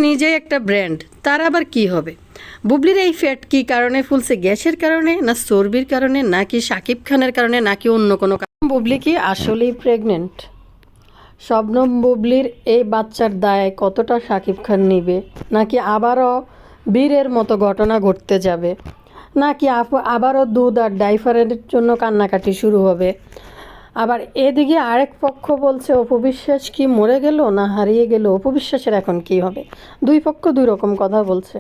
নিজেই একটা ব্র্যান্ড, তার আবার কি হবে? বুবলির এই ফ্যাট কি কারণে ফুলছে? গ্যাসের কারণে, না চর্বির কারণে, নাকি শাকিব খানের কারণে, নাকি অন্য কোনো কারণে? বুবলি কি আসলেই প্রেগনেন্ট? শবনম বুবলির এই বাচ্চার দায় কতটা শাকিব খান নিবে? নাকি আবারও বীরের মতো ঘটনা ঘটতে যাবে? নাকি আবারও দুধ আর ডাইফারের জন্য কান্নাকাটি শুরু হবে? আবার এদিকে আরেক পক্ষ বলছে অপু বিশ্বাস কি মরে গেল না হারিয়ে গেল, অপু বিশ্বাসের এখন কি হবে? দুই পক্ষ দুই রকম কথা বলছে।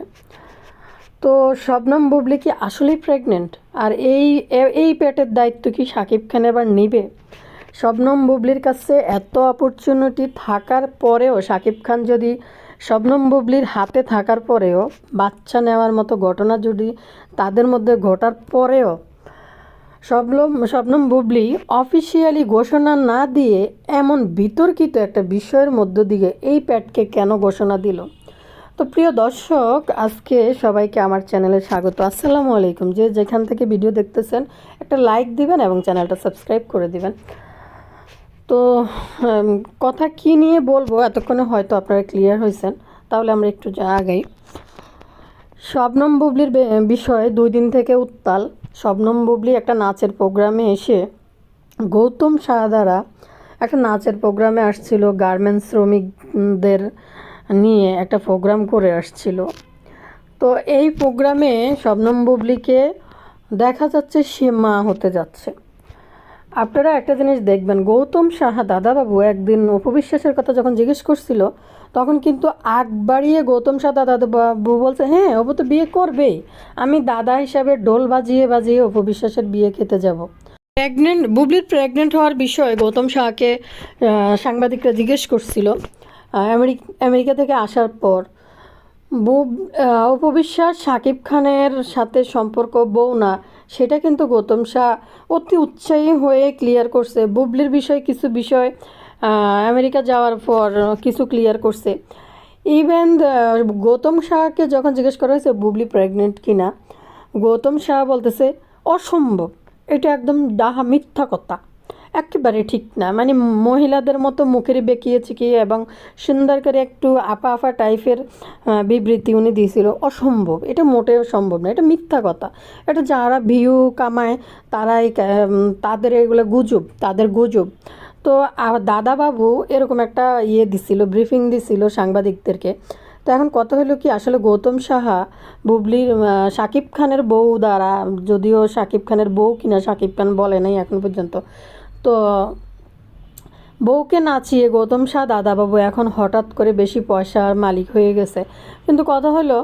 তো শবনম বুবলি কি আসলেই প্রেগনেন্ট? আর এই পেটের দায়িত্ব কি শাকিব খান এবার নিবে? শবনম বুবলির কাছে এত অপরচুনিটি থাকার পরেও শাকিব খান যদি শবনম বুবলির হাতে থাকার পরেও বাচ্চা নেওয়ার মতো ঘটনা যদি তাদের মধ্যে ঘটার পরেও শবনম বুবলি অফিসিয়ালি ঘোষণা না দিয়ে এমন বিতর্কিত একটা বিষয়ের মধ্য দিয়ে এই প্যাটকে কেন ঘোষণা দিল? তো প্রিয় দর্শক, আজকে সবাইকে আমার চ্যানেলে স্বাগত। আসসালামু আলাইকুম। যে যেখান থেকে ভিডিও দেখতেছেন একটা লাইক দিবেন এবং চ্যানেলটা সাবস্ক্রাইব করে দিবেন। তো কথা কি নিয়ে বলবো এতক্ষণে হয়তো আপনারা ক্লিয়ার হয়েছেন, তাহলে আমরা একটু আগাই। শবনম বুবলির বিষয়ে 2 দিন থেকে উত্তাল। শবনম বুবলি একটা নাচের প্রোগ্রামে এসে গৌতম সাহাদারা একটা নাচের প্রোগ্রামে আসছিল, গার্মেন্টস শ্রমিকদের নিয়ে একটা প্রোগ্রাম করে আসছিল। তো এই প্রোগ্রামে শবনম বুবলিকে দেখা যাচ্ছে সে মা হতে যাচ্ছে। আপনারা একটা জিনিস দেখবেন, গৌতম সাহা দাদাবাবু একদিন অপু বিশ্বাসের কথা যখন জিজ্ঞেস করছিল তখন কিন্তু আগ বাড়িয়ে গৌতম সাহা দাদাবাবু বলছে হ্যাঁ অপু তো বিয়ে করবেই, আমি দাদা হিসাবে ডোল বাজিয়ে বাজিয়ে অপু বিশ্বাসের বিয়ে খেতে যাব। বুবলির প্রেগনেন্ট হওয়ার বিষয়ে গৌতম সাহাকে সাংবাদিকরা জিজ্ঞেস করছিল আমেরিকা থেকে আসার পর। অপু বিশ্বাস শাকিব খানের সাথে সম্পর্ক বউ না, সেটা কিন্তু গৌতম শাহ অতি উৎসাহী হয়ে ক্লিয়ার করছে। বুবলির বিষয়ে কিছু বিষয় আমেরিকা যাওয়ার পর কিছু ক্লিয়ার করছে। ইভেন গৌতম শাহকে যখন জিজ্ঞেস করা হয়েছে বুবলি প্রেগনেন্ট কিনা, গৌতম শাহ বলতেছে অসম্ভব, এটা একদম ডাহা মিথ্যা কথা, একেবারে ঠিক না। মানে মহিলাদের মতো মুখের বেঁকিয়ে চিকিয়ে এবং সুন্দর করে একটু আপা আপা টাইপের বিবৃতি উনি দিয়েছিল। অসম্ভব, এটা মোটেও সম্ভব না, এটা মিথ্যা কথা, এটা যারা ভিউ কামায় তারাই তাদের এগুলো গুজব, তাদের গুজব। তো দাদাবাবু এরকম একটা দিছিল, ব্রিফিং দিছিল সাংবাদিকদেরকে। তো এখন কথা হলো কি, আসলে গৌতম সাহা বুবলির শাকিব খানের বউ দ্বারা, যদিও শাকিব খানের বউ কিনা শাকিব খান বলে নাই এখন পর্যন্ত, তো বউকে নাচিয়ে গৌতম শাহ দাদাবাবু এখন হঠাৎ করে বেশি পয়সার মালিক হয়ে গেছে। কিন্তু কথা হলো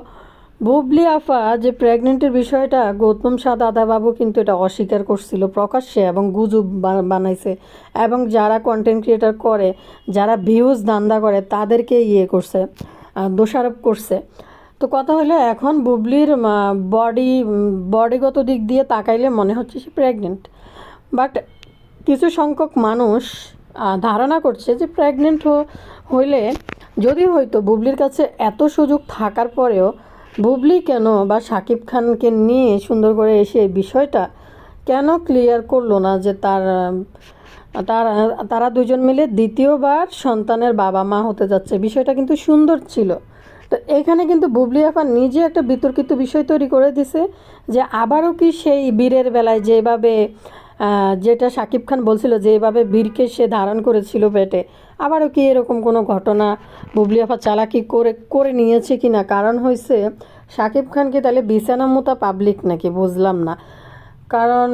বুবলি আফা যে প্রেগনেন্টের বিষয়টা গৌতম শাহ দাদাবাবু কিন্তু এটা অস্বীকার করছিল প্রকাশ্যে এবং গুজব বানাইছে, এবং যারা কন্টেন্ট ক্রিয়েটার করে, যারা ভিউজ ধান্দা করে তাদেরকে করছে, দোষারোপ করছে। তো কথা হলো এখন বুবলির বডিগত দিক দিয়ে তাকাইলে মনে হচ্ছে সে প্রেগনেন্ট, বাট কিছু সংখ্যক মানুষ ধারণা করছে যে প্রেগনেন্ট হইলে যদি হয়তো বুবলির কাছে এত সুযোগ থাকার পরেও বুবলি কেন বা শাকিব খানকে নিয়ে সুন্দর করে এসে বিষয়টা কেন ক্লিয়ার করলো না যে তারা দুজন মিলে দ্বিতীয়বার সন্তানের বাবা মা হতে যাচ্ছে। বিষয়টা কিন্তু সুন্দর ছিল। তো এখানে কিন্তু বুবলি আপা নিজে একটা বিতর্কিত বিষয় তৈরি করে দিছে যে আবারও কি সেই বীরের বেলায় যেভাবে যেটা শাকিব খান বলছিল যেভাবে বীরকে সে ধারণ করেছিল পেটে, আবারও কি এরকম কোনো ঘটনা বুবলি আপা চালাকি করে নিয়েছে কি না? কারণ হয়েছে শাকিব খানকে তাহলে বিছানা মোতা পাবলিক নাকি বুঝলাম না। কারণ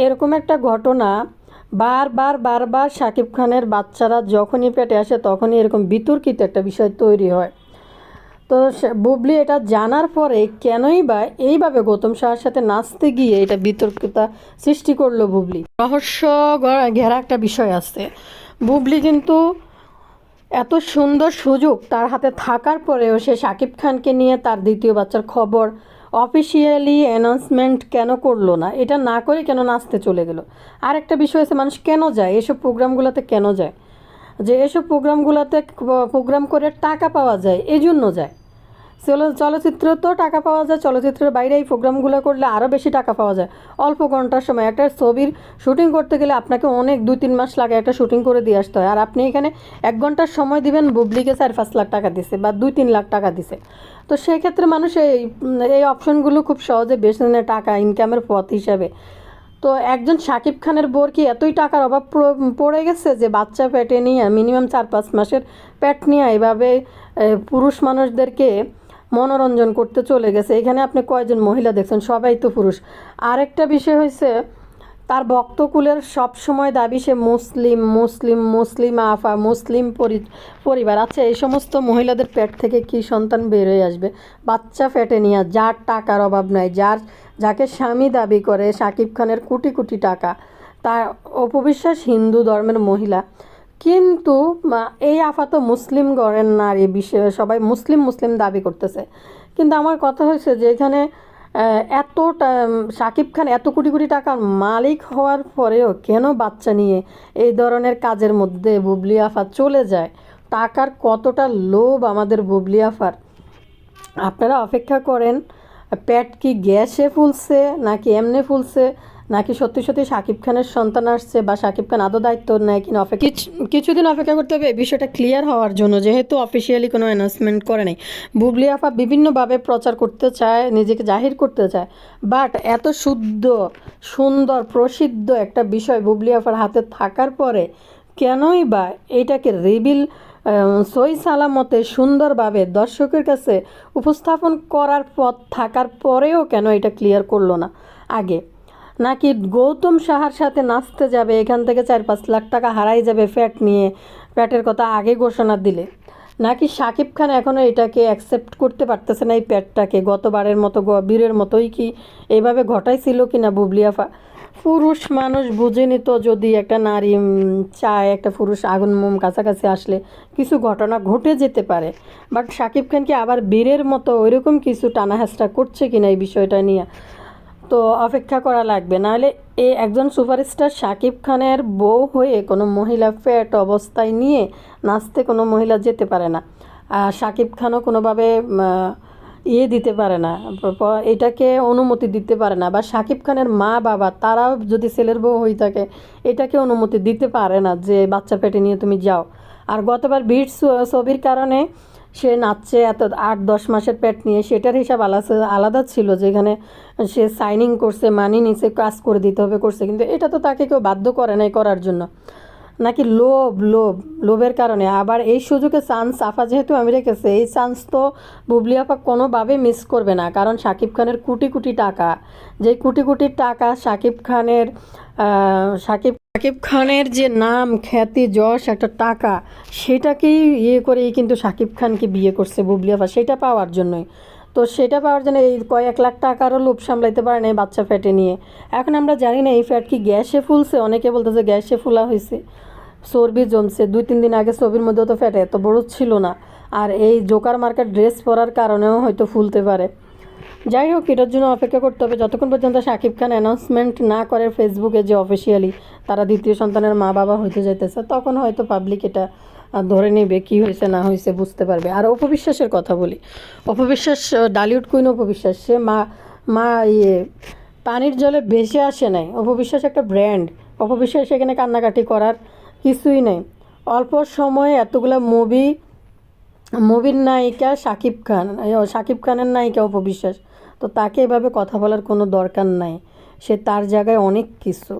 এরকম একটা ঘটনা বারবার শাকিব খানের বাচ্চারা যখনই পেটে আসে তখনই এরকম বিতর্কিত একটা বিষয় তৈরি হয়। তো বুবলি এটা জানার পরে কেনই বা এইভাবে গৌতম শাহের সাথে নাচতে গিয়ে এটা বিতর্কতা সৃষ্টি করলো বুবলি? রহস্য ঘেরা একটা বিষয় আছে। বুবলি কিন্তু এত সুন্দর সুযোগ তার হাতে থাকার পরেও সে শাকিব খানকে নিয়ে তার দ্বিতীয় বাচ্চার খবর অফিসিয়ালি অ্যানাউন্সমেন্ট কেন করলো না? এটা না করে কেন নাচতে চলে গেল? আর একটা বিষয় আছে, মানুষ কেন যায় এসব প্রোগ্রামগুলোতে? কেন যায়? যে এসব প্রোগ্রাম করে টাকা পাওয়া যায় এই জন্য যায়। চলচ্চিত্র তো টাকা পাওয়া যায়, চলচ্চিত্রের বাইরে এই প্রোগ্রামগুলো করলে আরও বেশি টাকা পাওয়া যায় অল্প ঘন্টার সময়। একটা ছবির শুটিং করতে গেলে আপনাকে অনেক 2-3 মাস লাগে একটা শুটিং করে দিয়ে আসতে হয়, আর আপনি এখানে 1 ঘন্টার সময় দিবেন, বুবলিকে 4-5 লাখ টাকা দিছে বা 2-3 লাখ টাকা দিছে। তো সেই ক্ষেত্রে মানুষ এই অপশনগুলো খুব সহজে বেছে নেয় টাকা ইনকামের পথ হিসাবে। তো একজন শাকিব খানের বোর কি এতই টাকার অভাব পড়ে গেছে যে বাচ্চা পেটে নিয়ে মিনিমাম 4-5 মাসের পেট নিয়ে এভাবে পুরুষ মানুষদেরকে মনোরঞ্জন করতে চলে গেছে? এখানে আপনি কয়জন মহিলা দেখছেন? সবাই তো পুরুষ। আরেকটা বিষয় হয়েছে, তার ভক্তকুলের সবসময় দাবি সে মুসলিম মুসলিম মুসলিম আফা মুসলিম পরিবার। আচ্ছা, এই সমস্ত মহিলাদের পেট থেকে কি সন্তান বের হয়ে আসবে? বাচ্চা পেটে নিয়ে, যার টাকার অভাব নাই, যাকে স্বামী দাবি করে শাকিব খানের কোটি কোটি টাকা, তার অপবিশ্বাস হিন্দু ধর্মের মহিলা, কিন্তু এই আফা তো মুসলিম ঘরের নারী, বিষয়ে সবাই মুসলিম মুসলিম দাবি করতেছে। কিন্তু আমার কথা হয়েছে যে এখানে শাকিব খান এত কোটি কোটি টাকার মালিক হওয়ার পরেও কেন বাচ্চা নিয়ে এই ধরনের কাজের মধ্যে বুবলি আফা চলে যায়? টাকার কতটা লোভ আমাদের বুবলি আফার! আপনারা অপেক্ষা করেন, পেট কি গ্যাসে ফুলছে নাকি এমনি ফুলছে, নাকি সত্যি সত্যি শাকিব খানের সন্তান আসছে, বা শাকিব খান আদৌ দায়িত্ব নেয় কিনা, কিছুদিন অপেক্ষা করতে হবে এই বিষয়টা ক্লিয়ার হওয়ার জন্য, যেহেতু অফিসিয়ালি কোনো অ্যানাউন্সমেন্ট করে নাই। বুবলি আফা বিভিন্নভাবে প্রচার করতে চায়, নিজেকে জাহির করতে চায়, বাট এত শুদ্ধ সুন্দর প্রসিদ্ধ একটা বিষয় বুবলি আফার হাতে থাকার পরে কেনই বা এইটাকে রিভিল সই সালামতে সুন্দরভাবে দর্শকের কাছে উপস্থাপন করার পথ থাকার পরেও কেন এটা ক্লিয়ার করলো না আগে? নাকি গৌতম সাহার সাথে নাচতে যাবে, এখান থেকে 4-5 লাখ টাকা হারাই যাবে ফ্যাট নিয়ে, ফ্যাটের কথা আগে ঘোষণা দিলে? নাকি শাকিব খান এখনও এটাকে অ্যাকসেপ্ট করতে পারতেছে না, এই প্যাটটাকে গতবারের মতো বীরের মতোই কি এইভাবে ঘটাইছিল কি না বুবলি আফা? পুরুষ মানুষ বুঝেনি তো, যদি একটা নারী চায়, একটা পুরুষ আগুন মোম কাছাকাছি আসলে কিছু ঘটনা ঘটে যেতে পারে। বাট শাকিব খান কি আবার বীরের মতো ওইরকম কিছু টানা হেঁচড়া করছে কিনা এই বিষয়টা নিয়ে তো অপেক্ষা করা লাগবে। নাহলে একজন সুপারস্টার শাকিব খানের বউ হয়ে কোনো মহিলা ফ্যাট অবস্থায় নিয়ে নাচতে কোনো মহিলা যেতে পারে না, আর শাকিব খানও কোনোভাবে দিতে পারে না, এটাকে অনুমতি দিতে পারে না, বা শাকিব খানের মা বাবা তারাও যদি ছেলের বউ হয়ে থাকে এটাকে অনুমতি দিতে পারে না যে বাচ্চা পেটে নিয়ে তুমি যাও। আর গতবার বিট ছবির কারণে সে নাচছে এত 8-10 মাসের পেট নিয়ে, সেটার হিসাব আলাদা ছিল, যেখানে সে সাইনিং করছে, মানি নিচে, কাজ করে দিতে হবে করছে, কিন্তু এটা তো তাকে কেউ বাধ্য করে নাই করার জন্য। নাকি লোভের কারণে? আবার এই সুযোগে চান্স আফা যেহেতু আমি রেখেছে, এই চান্স তো বুবলি আফা কোনোভাবে মিস করবে না, কারণ শাকিব খানের কোটি কোটি টাকা, যে কোটি কোটি টাকা শাকিব খানের যে নাম খ্যাতি যশ একটা টাকা, সেটাকেই করেই কিন্তু শাকিব খানকে বিয়ে করছে বুবলি আফা, সেটা পাওয়ার জন্যই। তো সেটা পাওয়ার জন্য এই কয়েক লাখ টাকারও লোভ সামলাইতে পারে না এই বাচ্চা ফ্যাটে নিয়ে। এখন আমরা জানি না এই ফ্যাট কি গ্যাসে ফুলছে, অনেকে বলতেছে গ্যাসে ফুলা হয়েছে, চর্বি জমছে। 2-3 দিন আগে ছবির মধ্যেও তো ফ্যাট এত বড় ছিল না, আর এই জোকার মার্কেট ড্রেস পরার কারণেও হয়তো ফুলতে পারে। যাই হোক, এটার জন্য অপেক্ষা করতে হবে যতক্ষণ পর্যন্ত শাকিব খান অ্যানাউন্সমেন্ট না করে ফেসবুকে যে অফিসিয়ালি তারা দ্বিতীয় সন্তানের মা বাবা হতে যাইতেছে, তখন হয়তো পাবলিক এটা ধরে নেবে কী হয়েছে না হয়েছে বুঝতে পারবে। আর অপবিশ্বাসের কথা বলি, অপবিশ্বাস ডালিউড কুইন অপবিশ্বাস, সে পানির জলে ভেসে আসে নাই। অপবিশ্বাস একটা ব্র্যান্ড, অপবিশ্বাস এখানে কান্নাকাটি করার কিছুই নেই। অল্প সময়ে এতগুলো মুভির নায়িকা শাকিব খানের নায়িকা অপবিশ্বাস, তো তাকে এভাবে কথা বলার কোনো দরকার নাই, সে তার জায়গায় অনেক কিছু।